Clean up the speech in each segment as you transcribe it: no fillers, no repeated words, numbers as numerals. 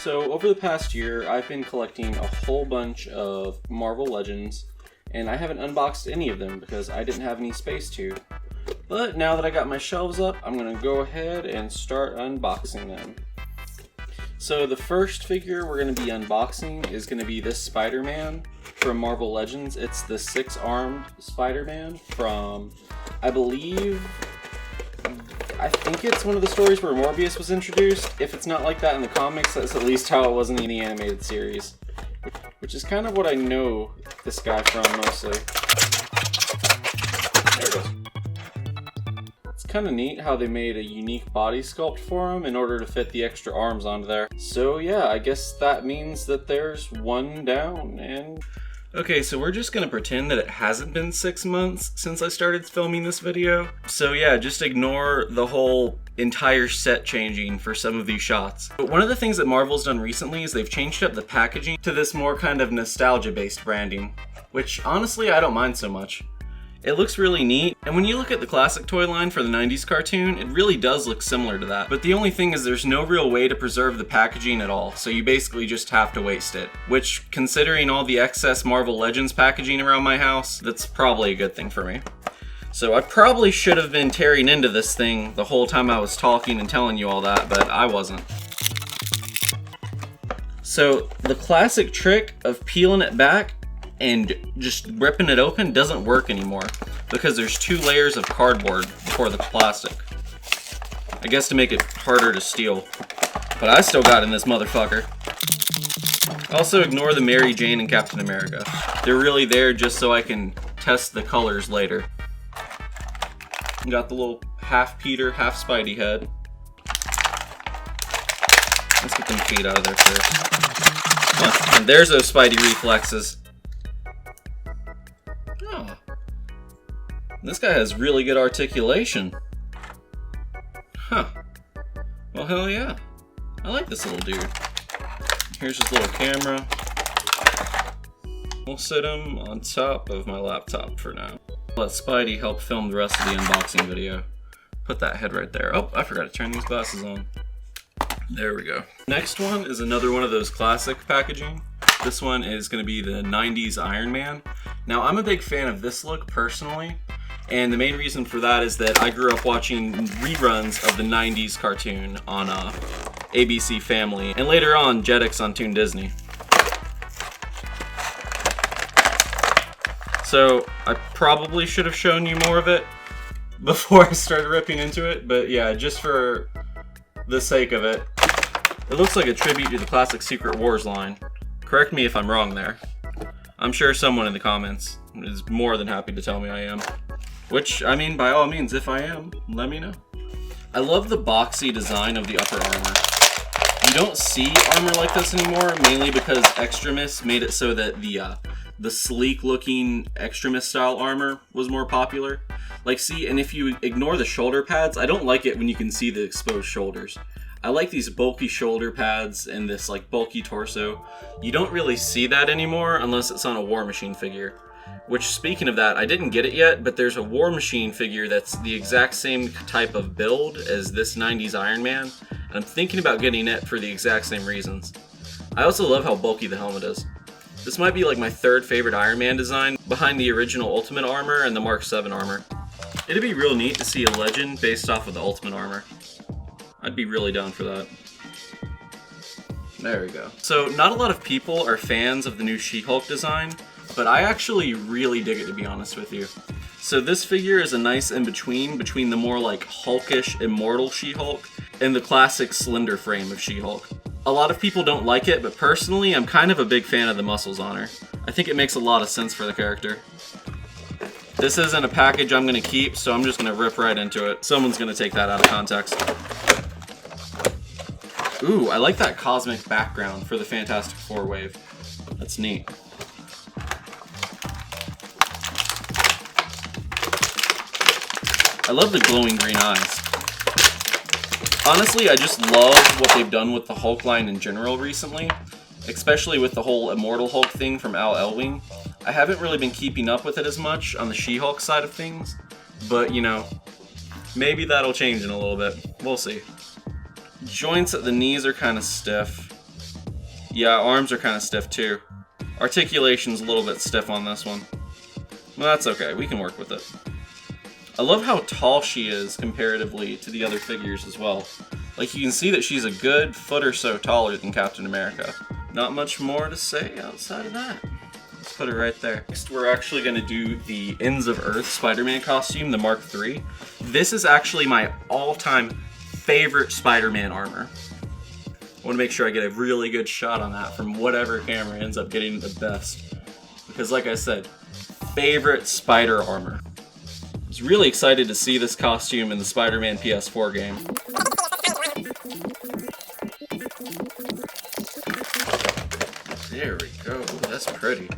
So over the past year, I've been collecting a whole bunch of Marvel Legends, and I haven't unboxed any of them because I didn't have any space to. But now that I got my shelves up, I'm going to go ahead and start unboxing them. So the first figure we're going to be unboxing is going to be this Spider-Man from Marvel Legends. It's the 6-armed Spider-Man from, I think it's one of the stories where Morbius was introduced. If it's not like that in the comics, that's at least how it was in the animated series. Which is kind of what I know this guy from mostly. There it goes. It's kind of neat how they made a unique body sculpt for him in order to fit the extra arms onto there. So yeah, I guess that means that there's one down and... Okay, so we're just gonna pretend that it hasn't been 6 months since I started filming this video. So yeah, just ignore the whole entire set changing for some of these shots. But one of the things that Marvel's done recently is they've changed up the packaging to this more kind of nostalgia-based branding, which honestly I don't mind so much. It looks really neat, and when you look at the classic toy line for the 90s cartoon, it really does look similar to that. But the only thing is there's no real way to preserve the packaging at all, so you basically just have to waste it. Which, considering all the excess Marvel Legends packaging around my house, that's probably a good thing for me. So I probably should have been tearing into this thing the whole time I was talking and telling you all that, but I wasn't. So the classic trick of peeling it back and just ripping it open doesn't work anymore because there's 2 layers of cardboard before the plastic. I guess to make it harder to steal. But I still got in this motherfucker. Also ignore the Mary Jane and Captain America. They're really there just so I can test the colors later. Got the little half Peter, half Spidey head. Let's get them feet out of there first. Come on. And there's those Spidey reflexes. Oh. This guy has really good articulation. Huh. Well, hell yeah. I like this little dude. Here's his little camera. We'll sit him on top of my laptop for now. Let Spidey help film the rest of the unboxing video. Put that head right there. Oh, I forgot to turn these glasses on. There we go. Next one is another one of those classic packaging. This one is going to be the 90s Iron Man. Now, I'm a big fan of this look personally, and the main reason for that is that I grew up watching reruns of the 90s cartoon on ABC Family, and later on Jetix on Toon Disney. So I probably should have shown you more of it before I started ripping into it, but yeah, just for the sake of it. It looks like a tribute to the classic Secret Wars line. Correct me if I'm wrong there. I'm sure someone in the comments is more than happy to tell me I am. Which, I mean, by all means, if I am, let me know. I love the boxy design of the upper armor. You don't see armor like this anymore, mainly because Extremis made it so that the sleek-looking Extremis style armor was more popular. Like, see, and if you ignore the shoulder pads, I don't like it when you can see the exposed shoulders. I like these bulky shoulder pads and this like bulky torso. You don't really see that anymore unless it's on a War Machine figure. Which, speaking of that, I didn't get it yet, but there's a War Machine figure that's the exact same type of build as this 90s Iron Man, and I'm thinking about getting it for the exact same reasons. I also love how bulky the helmet is. This might be like my 3rd favorite Iron Man design, behind the original Ultimate armor and the Mark 7 armor. It'd be real neat to see a legend based off of the Ultimate armor. I'd be really down for that. There we go. So, not a lot of people are fans of the new She-Hulk design, but I actually really dig it, to be honest with you. So this figure is a nice in-between between the more like hulkish, immortal She-Hulk and the classic slender frame of She-Hulk. A lot of people don't like it, but personally, I'm kind of a big fan of the muscles on her. I think it makes a lot of sense for the character. This isn't a package I'm going to keep, so I'm just going to rip right into it. Someone's going to take that out of context. Ooh, I like that cosmic background for the Fantastic Four wave. That's neat. I love the glowing green eyes. Honestly, I just love what they've done with the Hulk line in general recently, especially with the whole Immortal Hulk thing from Al Elwing. I haven't really been keeping up with it as much on the She-Hulk side of things, but you know, maybe that'll change in a little bit. We'll see. Joints at the knees are kind of stiff. Yeah, arms are kind of stiff too. Articulation's a little bit stiff on this one. Well, that's okay. We can work with it. I love how tall she is comparatively to the other figures as well. Like, you can see that she's a good foot or so taller than Captain America. Not much more to say outside of that. Let's put it right there. Next, we're actually going to do the Ends of Earth Spider-Man costume, the Mark III. This is actually my all-time favorite Spider-Man armor. I want to make sure I get a really good shot on that from whatever camera ends up getting the best. Because like I said, favorite spider armor. I was really excited to see this costume in the Spider-Man PS4 game. There we go. Ooh, that's pretty.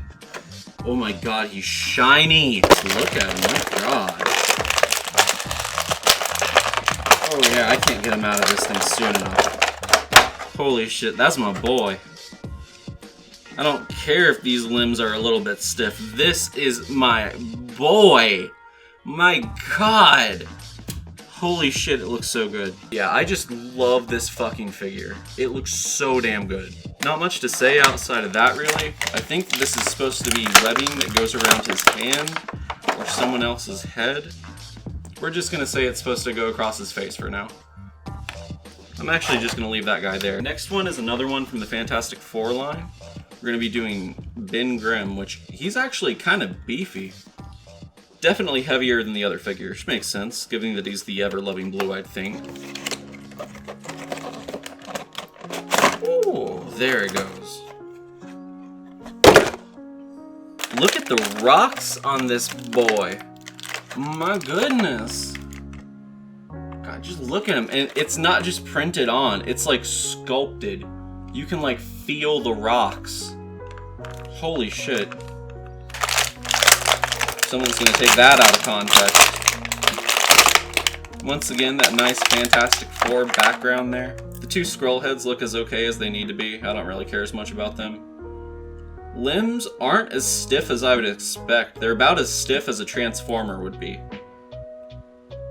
Oh my god, he's shiny! Look at him, my god. Oh yeah, I can't get him out of this thing soon enough. Holy shit, that's my boy. I don't care if these limbs are a little bit stiff. This is my boy! My god! Holy shit, it looks so good. Yeah, I just love this fucking figure. It looks so damn good. Not much to say outside of that, really. I think this is supposed to be webbing that goes around his hand or someone else's head. We're just gonna say it's supposed to go across his face for now. I'm actually just gonna leave that guy there. Next one is another one from the Fantastic Four line. We're gonna be doing Ben Grimm, which he's actually kind of beefy. Definitely heavier than the other figures. Makes sense, given that he's the ever-loving blue-eyed thing. Ooh, there it goes. Look at the rocks on this boy. My goodness. God, just look at him. And it's not just printed on, it's like sculpted. You can like feel the rocks. Holy shit. Someone's gonna take that out of context. Once again, that nice Fantastic Four background there. The two scroll heads look as okay as they need to be. I don't really care as much about them. Limbs aren't as stiff as I would expect. They're about as stiff as a Transformer would be.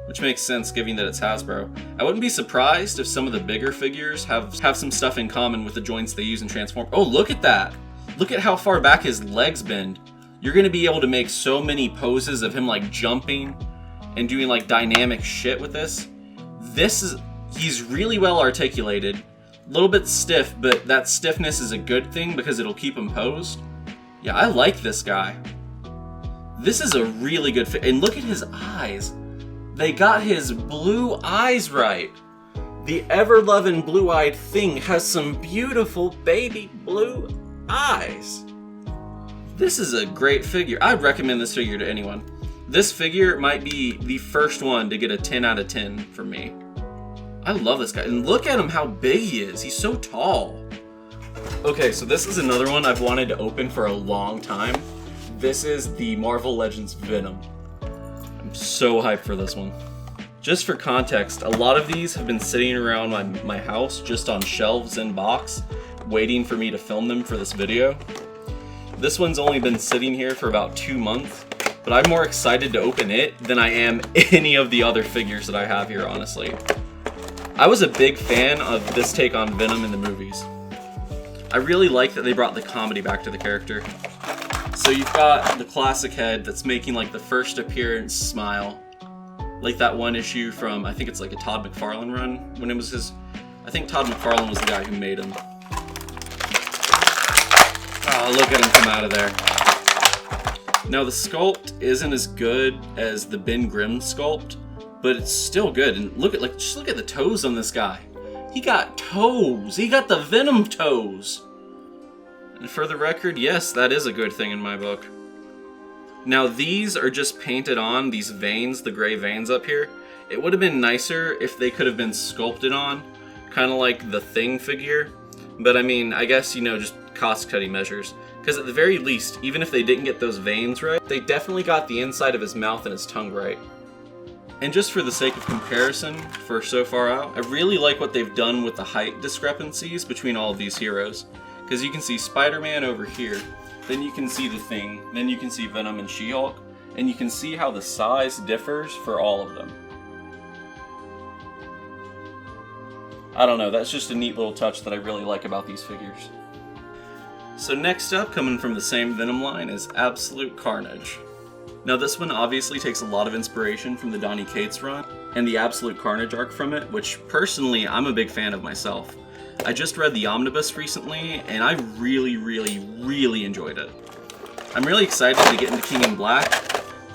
Which makes sense given that it's Hasbro. I wouldn't be surprised if some of the bigger figures have some stuff in common with the joints they use in Transform. Oh, look at that! Look at how far back his legs bend. You're gonna be able to make so many poses of him like jumping and doing like dynamic shit with this. He's really well articulated. A little bit stiff, but that stiffness is a good thing because it'll keep him posed. Yeah, I like this guy. This is a really good fit. And look at his eyes. They got his blue eyes right. The ever-loving blue-eyed thing has some beautiful baby blue eyes. This is a great figure. I'd recommend this figure to anyone. This figure might be the first one to get a 10 out of 10 from me. I love this guy. And look at him, how big he is. He's so tall. Okay, so this is another one I've wanted to open for a long time. This is the Marvel Legends Venom. I'm so hyped for this one. Just for context, a lot of these have been sitting around my house just on shelves in box, waiting for me to film them for this video. This one's only been sitting here for about 2 months, but I'm more excited to open it than I am any of the other figures that I have here, honestly. I was a big fan of this take on Venom in the movies. I really like that they brought the comedy back to the character. So you've got the classic head that's making like the first appearance smile. Like that one issue from, I think it's like a Todd McFarlane run, when it was his, I think Todd McFarlane was the guy who made him. Oh, look at him come out of there. Now the sculpt isn't as good as the Ben Grimm sculpt, but it's still good. And just look at the toes on this guy. He got toes. He got the Venom toes. And for the record, yes, that is a good thing in my book. Now these are just painted on, these veins, the gray veins up here. It would have been nicer if they could have been sculpted on, kind of like the Thing figure. But I mean, I guess, you know, just cost-cutting measures. Because at the very least, even if they didn't get those veins right, they definitely got the inside of his mouth and his tongue right. And just for the sake of comparison, for so far out, I really like what they've done with the height discrepancies between all of these heroes. Because you can see Spider-Man over here, then you can see the Thing, then you can see Venom and She-Hulk, and you can see how the size differs for all of them. I don't know, that's just a neat little touch that I really like about these figures. So next up, coming from the same Venom line, is Absolute Carnage. Now this one obviously takes a lot of inspiration from the Donny Cates run, and the Absolute Carnage arc from it, which personally I'm a big fan of myself. I just read the Omnibus recently, and I really enjoyed it. I'm really excited to get into King in Black,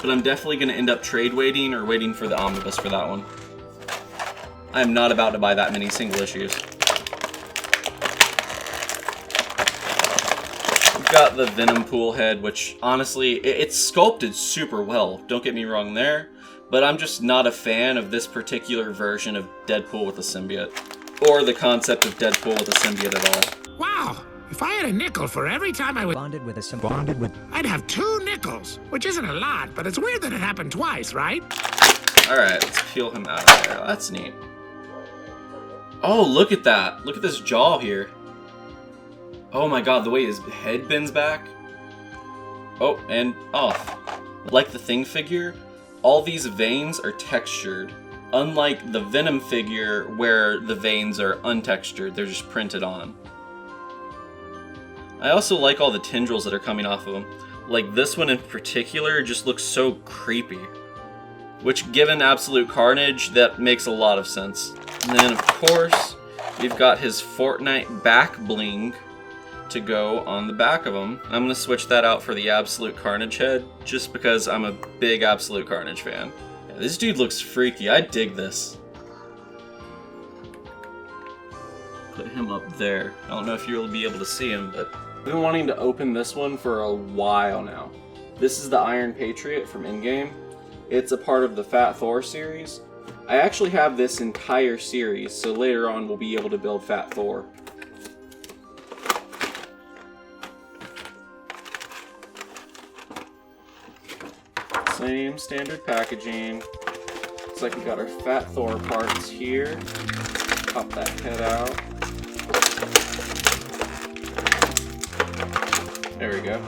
but I'm definitely going to end up trade waiting or waiting for the Omnibus for that one. I am not about to buy that many single issues. Got the Venompool head, which honestly, it's sculpted super well, don't get me wrong there, but I'm just not a fan of this particular version of Deadpool with a symbiote, or the concept of Deadpool with a symbiote at all. Wow, if I had a nickel for every time I was bonded with a symbiote, I'd have 2 nickels, which isn't a lot, but it's weird that it happened twice, right? Alright, let's peel him out of there. That's neat. Oh, look at that. Look at this jaw here. Oh my god, the way his head bends back. Oh, and off. Like the Thing figure, all these veins are textured. Unlike the Venom figure, where the veins are untextured, they're just printed on. I also like all the tendrils that are coming off of him. Like this one in particular just looks so creepy. Which, given Absolute Carnage, that makes a lot of sense. And then, of course, we've got his Fortnite back bling to go on the back of him. I'm going to switch that out for the Absolute Carnage head, just because I'm a big Absolute Carnage fan. Yeah, this dude looks freaky. I dig this. Put him up there. I don't know if you'll be able to see him, but I've been wanting to open this one for a while now. This is the Iron Patriot from Endgame. It's a part of the Fat Thor series. I actually have this entire series, so later on we'll be able to build Fat Thor. Same standard packaging. Looks like we got our Fat Thor parts here. Pop that head out. There we go.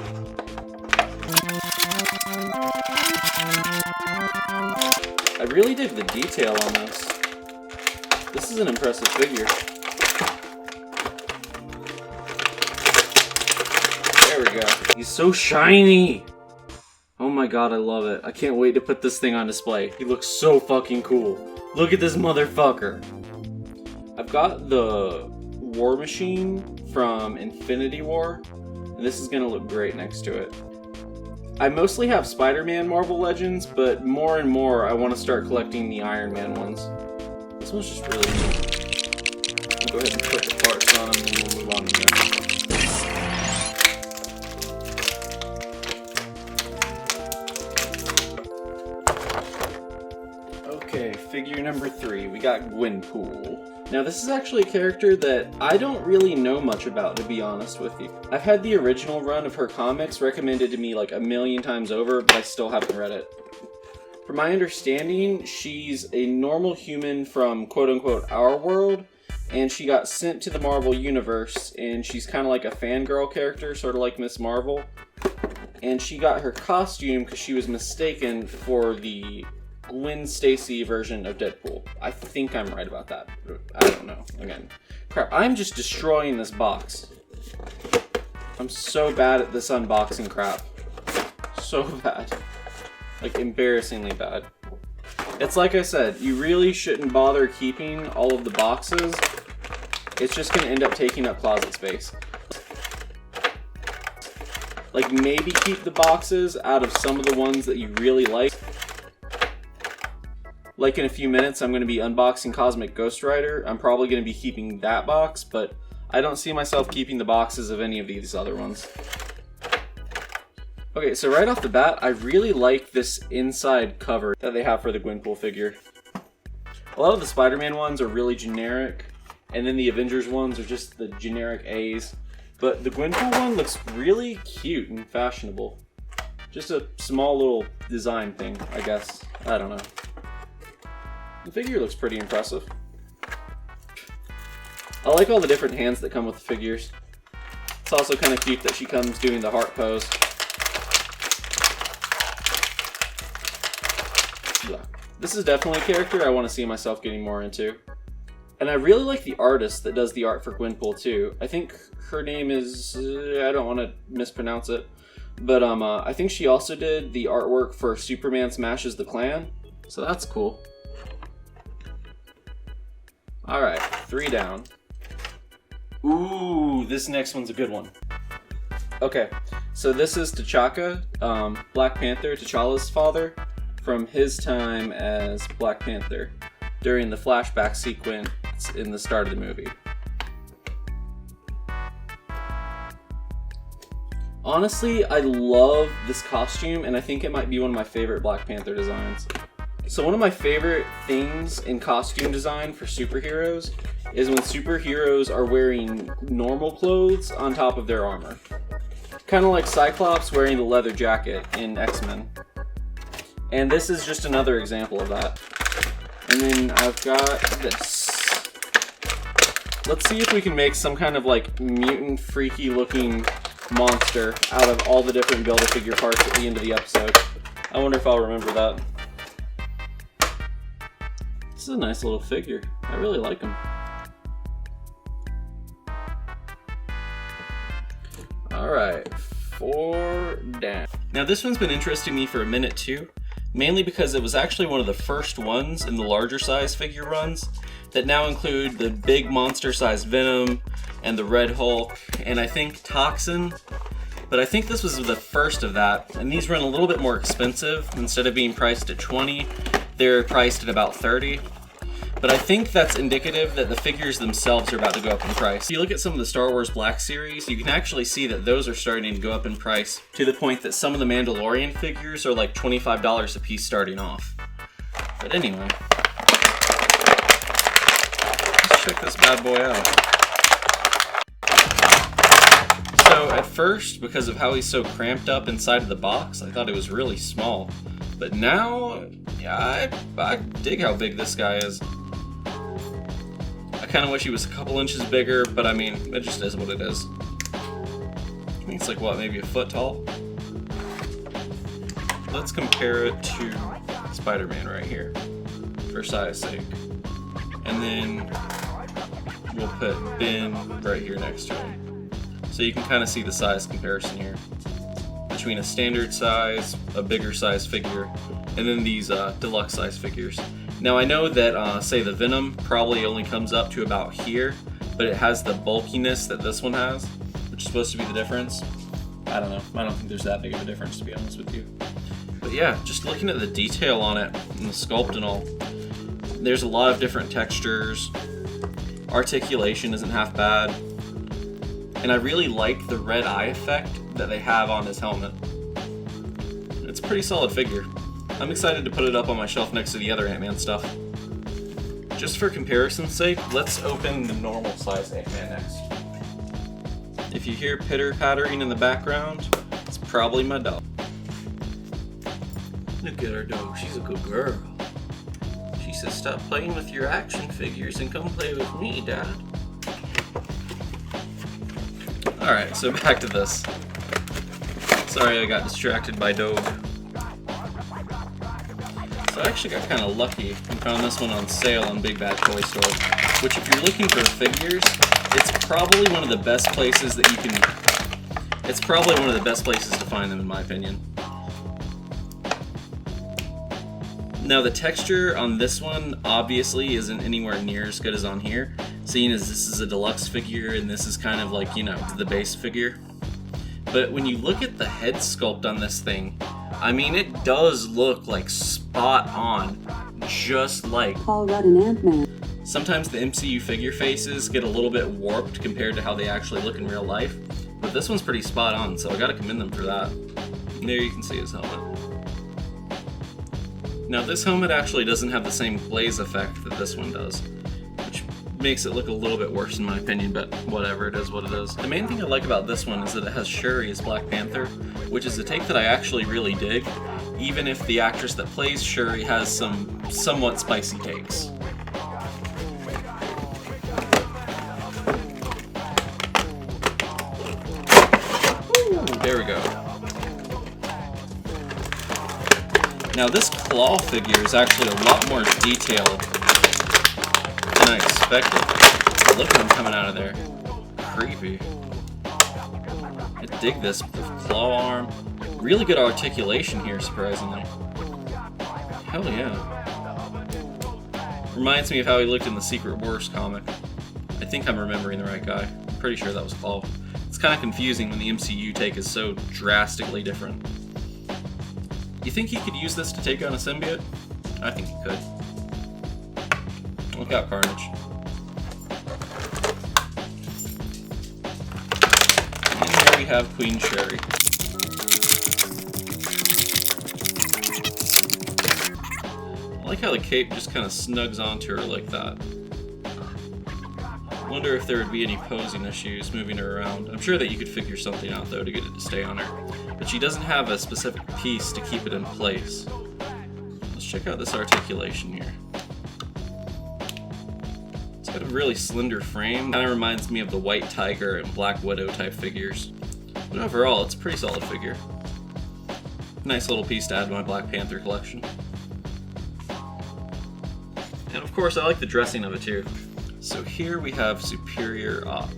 I really dig the detail on this. This is an impressive figure. There we go. He's so shiny! Oh my god, I love it. I can't wait to put this thing on display. He looks so fucking cool. Look at this motherfucker. I've got the War Machine from Infinity War, and this is gonna look great next to it. I mostly have Spider-Man Marvel Legends, but more and more I want to start collecting the Iron Man ones. This one's just really neat. I'll go ahead and put the parts on them and we'll move on to the next one. Okay, figure number 3. We got Gwenpool. Now this is actually a character that I don't really know much about, to be honest with you. I've had the original run of her comics recommended to me like a million times over, but I still haven't read it. From my understanding, she's a normal human from quote-unquote our world, and she got sent to the Marvel Universe, and she's kind of like a fangirl character, sort of like Miss Marvel. And she got her costume because she was mistaken for the Gwen Stacy version of Deadpool. I think I'm right about that. I don't know. Again, crap. I'm just destroying this box. I'm so bad at this unboxing crap. So bad. Like, embarrassingly bad. It's like I said, you really shouldn't bother keeping all of the boxes. It's just going to end up taking up closet space. Like, maybe keep the boxes out of some of the ones that you really like. Like in a few minutes, I'm going to be unboxing Cosmic Ghost Rider. I'm probably going to be keeping that box, but I don't see myself keeping the boxes of any of these other ones. Okay, so right off the bat, I really like this inside cover that they have for the Gwenpool figure. A lot of the Spider-Man ones are really generic, and then the Avengers ones are just the generic A's. But the Gwenpool one looks really cute and fashionable. Just a small little design thing, I guess. I don't know. The figure looks pretty impressive. I like all the different hands that come with the figures. It's also kind of cute that she comes doing the heart pose. Yeah. This is definitely a character I want to see myself getting more into. And I really like the artist that does the art for Gwenpool too. I think her name is, I don't want to mispronounce it, but I think she also did the artwork for Superman Smashes the Klan, so that's cool. Alright, 3 down. Ooh, this next one's a good one. Okay, so this is T'Chaka, Black Panther, T'Challa's father, from his time as Black Panther during the flashback sequence in the start of the movie. Honestly, I love this costume, and I think it might be one of my favorite Black Panther designs. So one of my favorite things in costume design for superheroes is when superheroes are wearing normal clothes on top of their armor. Kind of like Cyclops wearing the leather jacket in X-Men. And this is just another example of that. And then I've got this. Let's see if we can make some kind of like mutant freaky looking monster out of all the different Build-A-Figure parts at the end of the episode. I wonder if I'll remember that. This is a nice little figure. I really like him. Alright, 4 down. Now this one's been interesting me for a minute too, mainly because it was actually one of the first ones in the larger size figure runs that now include the big monster sized Venom and the Red Hulk and I think Toxin, but I think this was the first of that, and these run a little bit more expensive. Instead of being priced at 20, they're priced at about 30. But I think that's indicative that the figures themselves are about to go up in price. If you look at some of the Star Wars Black Series, you can actually see that those are starting to go up in price to the point that some of the Mandalorian figures are like $25 a piece starting off. But anyway, let's check this bad boy out. So at first, because of how he's so cramped up inside of the box, I thought it was really small. But now, yeah, I dig how big this guy is. I kind of wish he was a couple inches bigger, but I mean, it just is what it is. I think it's like, what, maybe a foot tall? Let's compare it to Spider-Man right here, for size sake. And then we'll put Ben right here next to him. So you can kind of see the size comparison here between a standard size, a bigger size figure, and then these deluxe size figures. Now I know that, say the Venom probably only comes up to about here, but it has the bulkiness that this one has, which is supposed to be the difference. I don't know, I don't think there's that big of a difference, to be honest with you. But yeah, just looking at the detail on it, and the sculpt and all, there's a lot of different textures, articulation isn't half bad, and I really like the red eye effect that they have on his helmet. It's a pretty solid figure. I'm excited to put it up on my shelf next to the other Ant-Man stuff. Just for comparison's sake, let's open the normal size Ant-Man next. If you hear pitter-pattering in the background, it's probably my dog. Look at our dog, she's a good girl. She says, stop playing with your action figures and come play with me, Dad. Alright, so back to this. Sorry I got distracted by Doge. So I actually got kind of lucky and found this one on sale on Big Bad Toy Store, which if you're looking for figures, it's probably one of the best places that you can... It's probably one of the best places to find them in my opinion. Now the texture on this one obviously isn't anywhere near as good as on here, seeing as this is a deluxe figure and this is kind of like, you know, the base figure. But when you look at the head sculpt on this thing, I mean, it does look like spot on, just like Paul Rudd and Ant-Man. Sometimes the MCU figure faces get a little bit warped compared to how they actually look in real life, but this one's pretty spot on, so I gotta commend them for that. And there you can see his helmet. Now this helmet actually doesn't have the same glaze effect that this one does, which makes it look a little bit worse in my opinion, but whatever, it is what it is. The main thing I like about this one is that it has Shuri as Black Panther, which is a take that I actually really dig, even if the actress that plays Shuri has some somewhat spicy takes. Ooh, there we go. Now this claw figure is actually a lot more detailed than I expected. expected. Look at him coming out of there. Creepy. I dig this with claw arm. Really good articulation here, surprisingly. Hell yeah. Reminds me of how he looked in the Secret Wars comic. I think I'm remembering the right guy. I'm pretty sure that was Claw. It's kind of confusing when the MCU take is so drastically different. You think he could use this to take on a symbiote? I think he could. Look out, Carnage. And here we have Queen Shuri. I like how the cape just kind of snugs onto her like that. Wonder if there would be any posing issues moving her around. I'm sure that you could figure something out though to get it to stay on her. But she doesn't have a specific piece to keep it in place. Let's check out this articulation here. It's got a really slender frame. Kind of reminds me of the White Tiger and Black Widow type figures. But overall, it's a pretty solid figure. Nice little piece to add to my Black Panther collection. And of course, I like the dressing of it too. So here we have Superior Ock.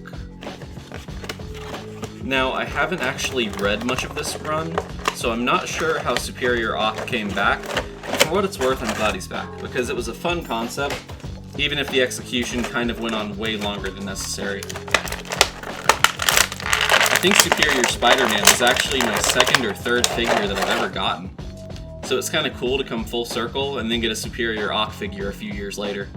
Now, I haven't actually read much of this run, so I'm not sure how Superior Ock came back. For what it's worth, I'm glad he's back, because it was a fun concept, even if the execution kind of went on way longer than necessary. I think Superior Spider-Man is actually my second or third figure that I've ever gotten. So it's kind of cool to come full circle and then get a Superior Ock figure a few years later.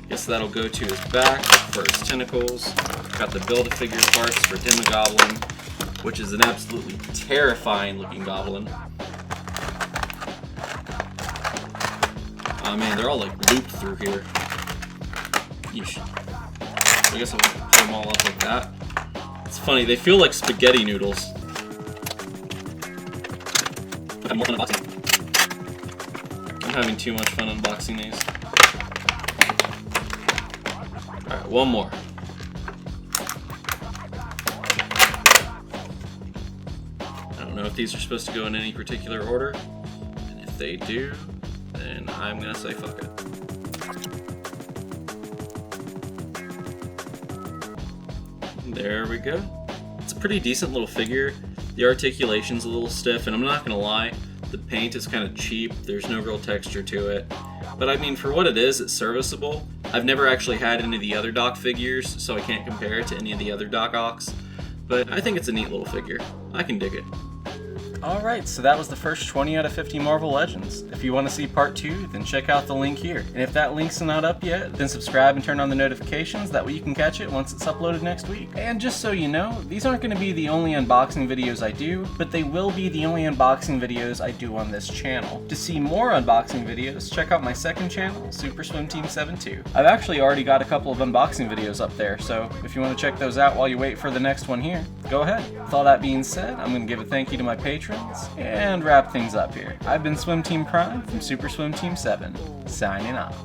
Guess that'll go to his back for his tentacles. Got the Build-A-Figure parts for Demogoblin, which is an absolutely terrifying looking goblin. Oh man, they're all like looped through here. Yeesh. I guess I'll pull them all up like that. It's funny, they feel like spaghetti noodles. I'm having too much fun unboxing these. Alright, one more. I don't know if these are supposed to go in any particular order, and if they do, then I'm gonna say fuck it. There we go. It's a pretty decent little figure. The articulation's a little stiff, and I'm not gonna lie, the paint is kind of cheap. There's no real texture to it. But I mean, for what it is, it's serviceable. I've never actually had any of the other Doc figures, so I can't compare it to any of the other Doc Ocks. But I think it's a neat little figure. I can dig it. Alright, so that was the first 20 out of 50 Marvel Legends. If you want to see part 2, then check out the link here. And if that link's not up yet, then subscribe and turn on the notifications, that way you can catch it once it's uploaded next week. And just so you know, these aren't going to be the only unboxing videos I do, but they will be the only unboxing videos I do on this channel. To see more unboxing videos, check out my second channel, Super Swim Team 72. I've actually already got a couple of unboxing videos up there, so if you want to check those out while you wait for the next one here, go ahead. With all that being said, I'm going to give a thank you to my patrons and wrap things up here. I've been Swim Team Prime from Super Swim Team 7, signing off.